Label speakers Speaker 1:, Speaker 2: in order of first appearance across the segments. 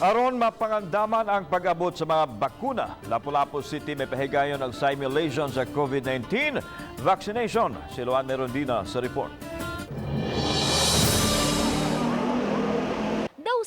Speaker 1: Aron mapangandaman ang pag-abot sa mga bakuna, Lapu-Lapu City may pahigayon ang simulation sa COVID-19 vaccination. Si Luan Merondina sa report.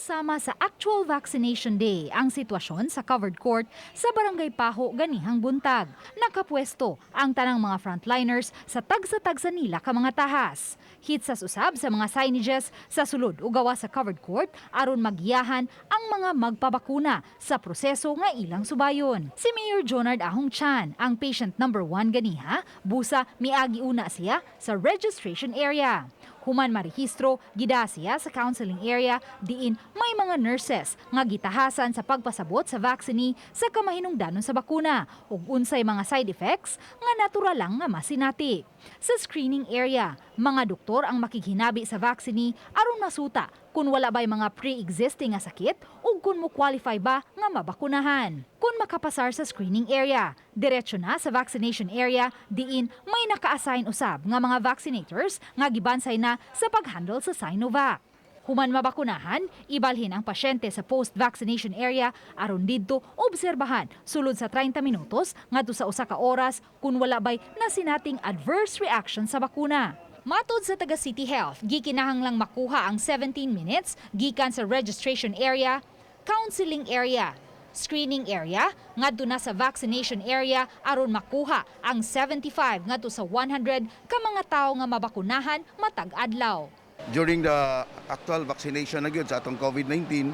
Speaker 2: Sama sa actual vaccination day ang sitwasyon sa covered court sa Barangay Paho ganihang buntag. Nakapwesto ang tanang mga frontliners sa tagsa-tagsa nila ka mga tahas. Hitsas usab sa mga signages sa sulod o gawa sa covered court aron magiyahan ang mga magpabakuna sa proseso nga ilang subayon. Si Mayor Jonard Ahong Chan, ang patient number 1 ganiha, busa miagi-una siya sa registration area. Human marehistro, gida siya sa counseling area diin may mga nurses nga gitahasan sa pagpasabot sa vaccine sa kamahinungdanon sa bakuna ug unsay mga side effects nga natural lang nga masinati. Sa screening area, mga doktor ang makighinabi sa vaccine aron masuta kung wala ba'y mga pre-existing nga sakit ug kung mo qualify ba nga mabakunahan. Kung makapasar sa screening area, diretso na sa vaccination area diin may naka-assign usab nga mga vaccinators nga gibansay na sa paghandle sa Sinovac. Human mabakunahan, ibalhin ang pasyente sa post-vaccination area aron didto obserbahan sulod sa 30 minutos ngadto sa 1 ka oras kung wala ba'y nasinating adverse reaction sa bakuna. Matod sa taga City Health, gikinahanglang makuha ang 17 minutes gikan sa registration area, counseling area, screening area, ngadto na sa vaccination area aron makuha ang 75 ngadto sa 100 ka mga tawo nga mabakunahan matag adlaw.
Speaker 3: During the actual vaccination na gyud sa atong COVID-19,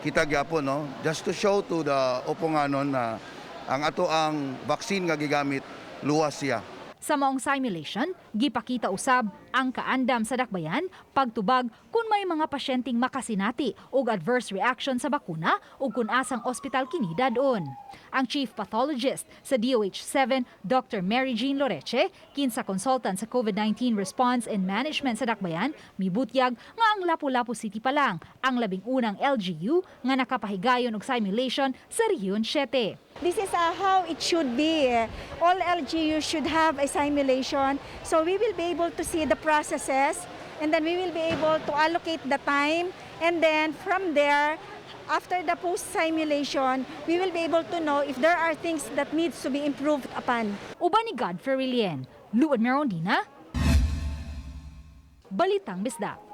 Speaker 3: kita gyapon just to show to the uponganon na ang ato ang vaccine nga gigamit luwas siya.
Speaker 2: Sa maong simulation, gipakita usab ang kaandam sa dakbayan pagtubag kung may mga pasyenteng makasinati og adverse reaction sa bakuna ug kung asang ospital kini dadon. Ang chief pathologist sa DOH-7, Dr. Mary Jean Loreche, kinsa consultant sa COVID-19 response and management sa dakbayan, mibutyag nga ang Lapu-Lapu City pa lang ang labing unang LGU nga nakapahigayon og simulation sa Rehiyon 7.
Speaker 4: This is how it should be. All LGUs should have a simulation, so we will be able to see the processes, and then we will be able to allocate the time, and then from there, after the post-simulation, we will be able to know if there are things that needs to be improved upon.
Speaker 2: Uban ni Godfrey Rilien, Luan Merondina, Balitang Bisdak.